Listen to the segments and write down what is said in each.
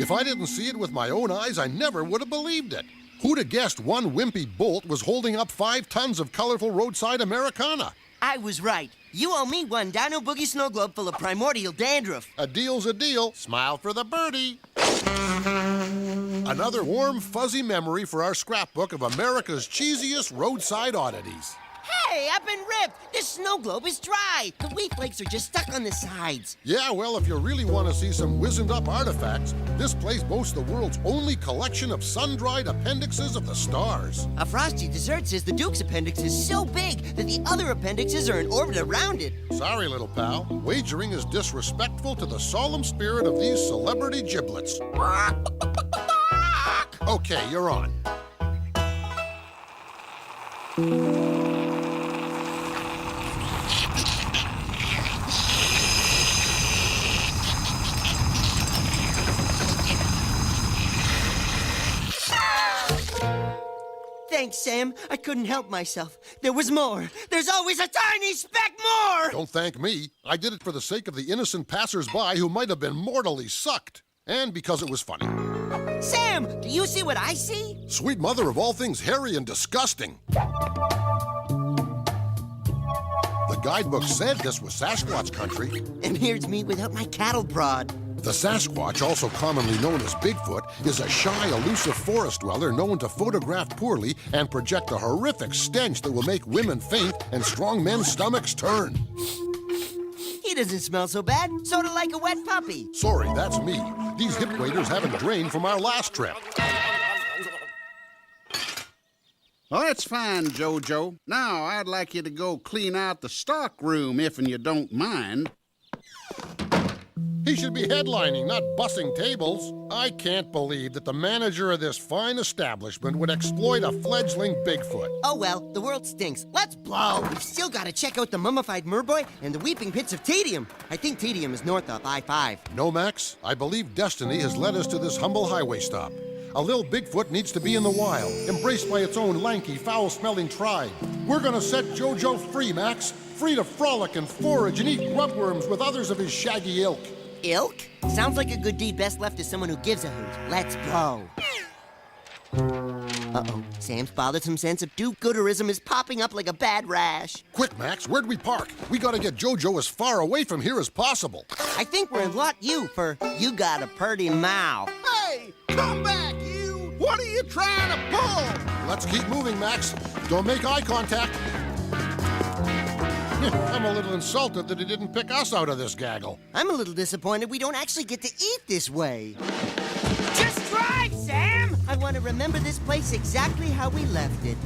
If I didn't see it with my own eyes, I never would have believed it. Who'd have guessed one wimpy bolt was holding up 5 tons of colorful roadside Americana? I was right. You owe me one Dino Boogie snow globe full of primordial dandruff. A deal's a deal. Smile for the birdie. Another warm, fuzzy memory for our scrapbook of America's cheesiest roadside oddities. Hey, I've been ripped. This snow globe is dry. The wheat flakes are just stuck on the sides. Yeah, well, if you really want to see some wizened-up artifacts, this place boasts the world's only collection of sun-dried appendixes of the stars. A frosty dessert says the Duke's appendix is so big that the other appendixes are in orbit around it. Sorry, little pal. Wagering is disrespectful to the solemn spirit of these celebrity giblets. Okay, you're on. Thanks, Sam. I couldn't help myself. There was more. There's always a tiny speck more! Don't thank me. I did it for the sake of the innocent passers-by who might have been mortally sucked. And because it was funny. Sam, do you see what I see? Sweet mother of all things hairy and disgusting. The guidebook said this was Sasquatch country. And here's me without my cattle prod. The Sasquatch, also commonly known as Bigfoot, is a shy, elusive forest dweller known to photograph poorly and project a horrific stench that will make women faint and strong men's stomachs turn. He doesn't smell so bad, sorta like a wet puppy. Sorry, that's me. These hip waders haven't drained from our last trip. Well, that's fine, Jojo. Now, I'd like you to go clean out the stock room, if you don't mind. He should be headlining, not bussing tables. I can't believe that the manager of this fine establishment would exploit a fledgling Bigfoot. Oh well, the world stinks. Let's blow! We've still gotta check out the mummified merboy and the weeping pits of Tedium. I think Tedium is north of I-5. No, Max, I believe destiny has led us to this humble highway stop. A little Bigfoot needs to be in the wild, embraced by its own lanky, foul-smelling tribe. We're gonna set Jojo free, Max. Free to frolic and forage and eat grubworms with others of his shaggy ilk. Ilk? Sounds like a good deed best left to someone who gives a hoot. Let's blow. Uh-oh. Sam's bothersome sense of do-gooderism is popping up like a bad rash. Quick, Max, where'd we park? We gotta get Jojo as far away from here as possible. I think we're in Lot U for You Got a Purty Mouth. Hey, come back, you! What are you trying to pull? Let's keep moving, Max. Don't make eye contact. I'm a little insulted that he didn't pick us out of this gaggle. I'm a little disappointed we don't actually get to eat this way. Just drive, Sam! I want to remember this place exactly how we left it.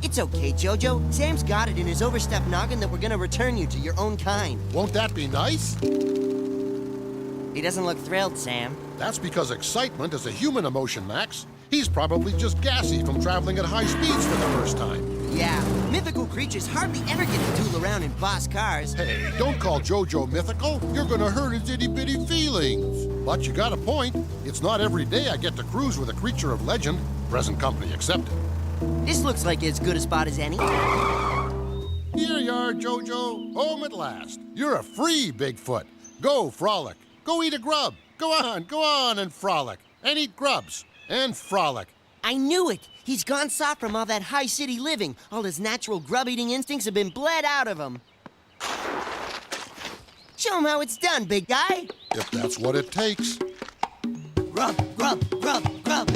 It's okay, Jojo. Sam's got it in his overstuffed noggin that we're gonna return you to your own kind. Won't that be nice? He doesn't look thrilled, Sam. That's because excitement is a human emotion, Max. He's probably just gassy from traveling at high speeds for the first time. Yeah, mythical creatures hardly ever get to tool around in boss cars. Hey, don't call Jojo mythical. You're gonna hurt his itty-bitty feelings. But you got a point. It's not every day I get to cruise with a creature of legend, present company accepted. This looks like as good a spot as any. Here you are, Jojo. Home at last. You're a free Bigfoot. Go frolic. Go eat a grub. Go on and frolic. And eat grubs. And frolic. I knew it. He's gone soft from all that high city living. All his natural grub-eating instincts have been bled out of him. Show him how it's done, big guy. If that's what it takes. Grub, grub, grub, grub.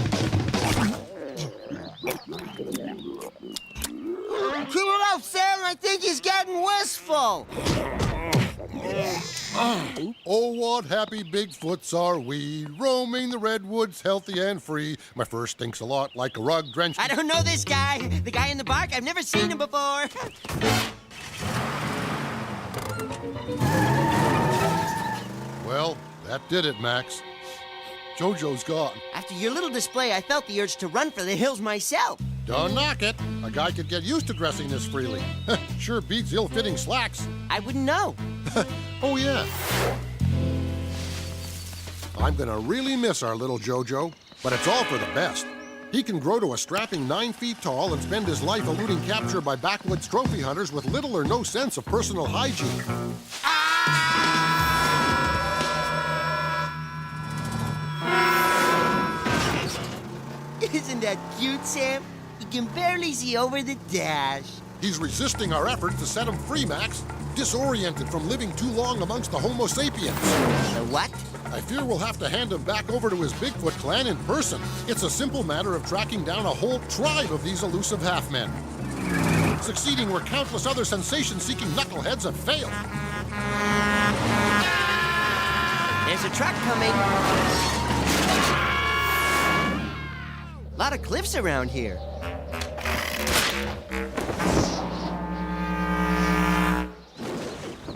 Keep it up, Sam. I think he's getting wistful. Oh, what happy Bigfoots are we, roaming the redwoods healthy and free. My fur stinks a lot like a rug drenched. I don't know this guy. The guy in the bark, I've never seen him before. Well, that did it, Max. Jojo's gone. After your little display, I felt the urge to run for the hills myself. Don't knock it. A guy could get used to dressing this freely. Sure beats ill-fitting slacks. I wouldn't know. Oh, yeah. I'm gonna really miss our little Jojo. but it's all for the best. He can grow to a strapping 9 feet tall and spend his life eluding capture by backwoods trophy hunters with little or no sense of personal hygiene. Isn't that cute, Sam? You can barely see over the dash. He's resisting our efforts to set him free, Max, disoriented from living too long amongst the Homo sapiens. The what? I fear we'll have to hand him back over to his Bigfoot clan in person. It's a simple matter of tracking down a whole tribe of these elusive half-men. Succeeding where countless other sensation-seeking knuckleheads have failed. There's a truck coming. A lot of cliffs around here.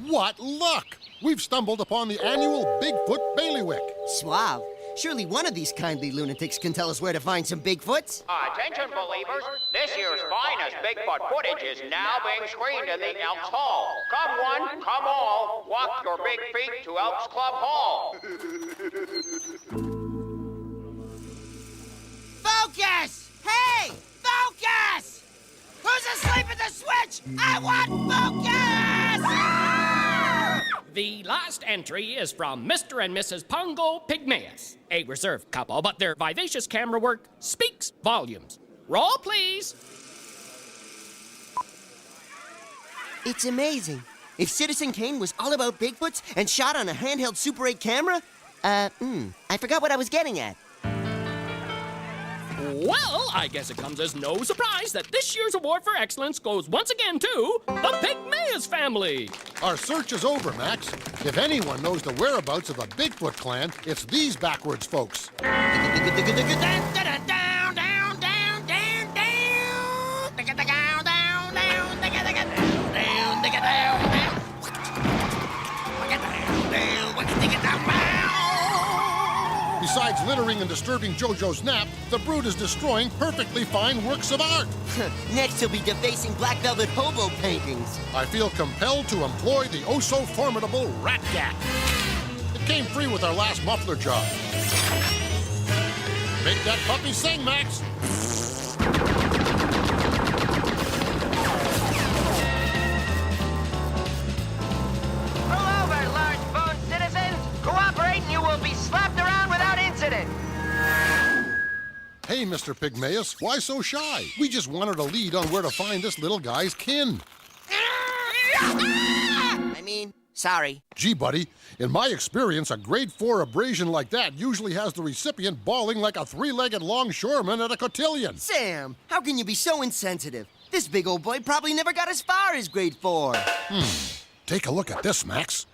What luck! We've stumbled upon the annual Bigfoot bailiwick. Suave. Surely one of these kindly lunatics can tell us where to find some Bigfoots. Attention, believers. This year's finest Bigfoot footage is now being screened in the Elks Hall. Come one, come all. Walk your big feet to Elks Club Hall. Focus! Hey! Focus! Who's asleep at the switch? I want focus! The last entry is from Mr. and Mrs. Pongo Pygmaeus, a reserved couple, but their vivacious camera work speaks volumes. Roll, please. It's amazing. If Citizen Kane was all about Bigfoots and shot on a handheld Super 8 camera, I forgot what I was getting at. Well, I guess it comes as no surprise that this year's award for excellence goes once again to the Pygmaeus family. Our search is over, Max. If anyone knows the whereabouts of the Bigfoot clan, it's these backwards folks. Besides littering and disturbing JoJo's nap, the brood is destroying perfectly fine works of art. Next, he'll be defacing black velvet hobo paintings. I feel compelled to employ the oh-so-formidable Rat Gat. It came free with our last muffler job. Make that puppy sing, Max. Pull over, large-boned citizens. Cooperate and you will be slapped around without incident. Hey, Mr. Pygmaeus, why so shy? We just wanted a lead on where to find this little guy's kin. Sorry. Gee, buddy, in my experience, a grade 4 abrasion like that usually has the recipient bawling like a 3-legged longshoreman at a cotillion. Sam, how can you be so insensitive? This big old boy probably never got as far as grade 4. Take a look at this, Max.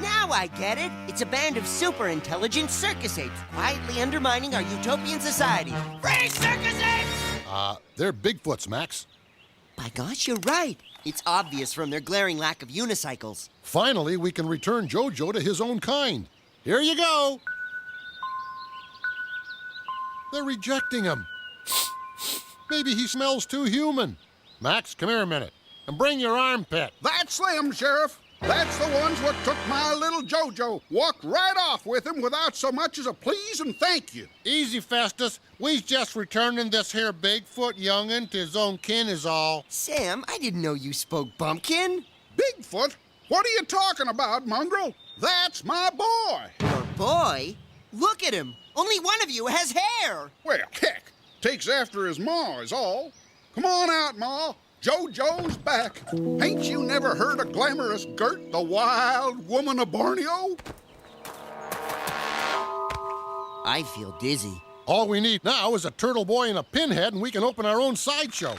Now I get it. It's a band of super intelligent circus apes quietly undermining our utopian society. Free circus apes! They're Bigfoots, Max. By gosh, you're right. It's obvious from their glaring lack of unicycles. Finally, we can return JoJo to his own kind. Here you go. They're rejecting him. Maybe he smells too human. Max, come here a minute. And bring your armpit. That's them, Sheriff. That's the ones what took my little JoJo. Walked right off with him without so much as a please and thank you. Easy, Festus. We's just returning this here Bigfoot young'un to his own kin is all. Sam, I didn't know you spoke bumpkin. Bigfoot? What are you talking about, Mongrel? That's my boy. Your boy? Look at him. Only one of you has hair. Well, heck, takes after his ma is all. Come on out, Ma. JoJo's back. Ain't you never heard of glamorous Gert, the wild woman of Borneo? I feel dizzy. All we need now is a turtle boy and a pinhead, and we can open our own sideshow.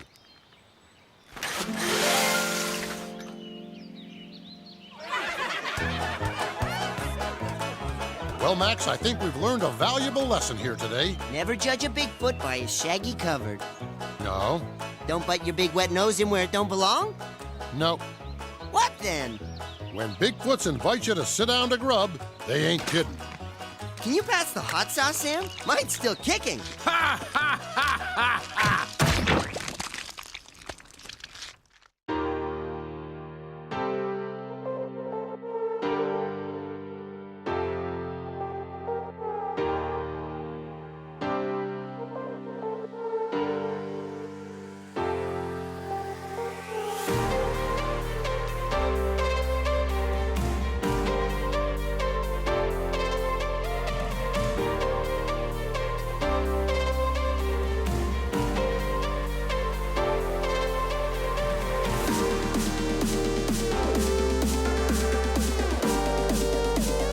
Well, Max, I think we've learned a valuable lesson here today. Never judge a Bigfoot by his shaggy cover. No. Don't bite your big wet nose in where it don't belong? No. What then? When Bigfoots invite you to sit down to grub, they ain't kidding. Can you pass the hot sauce, Sam? Mine's still kicking. Ha ha ha ha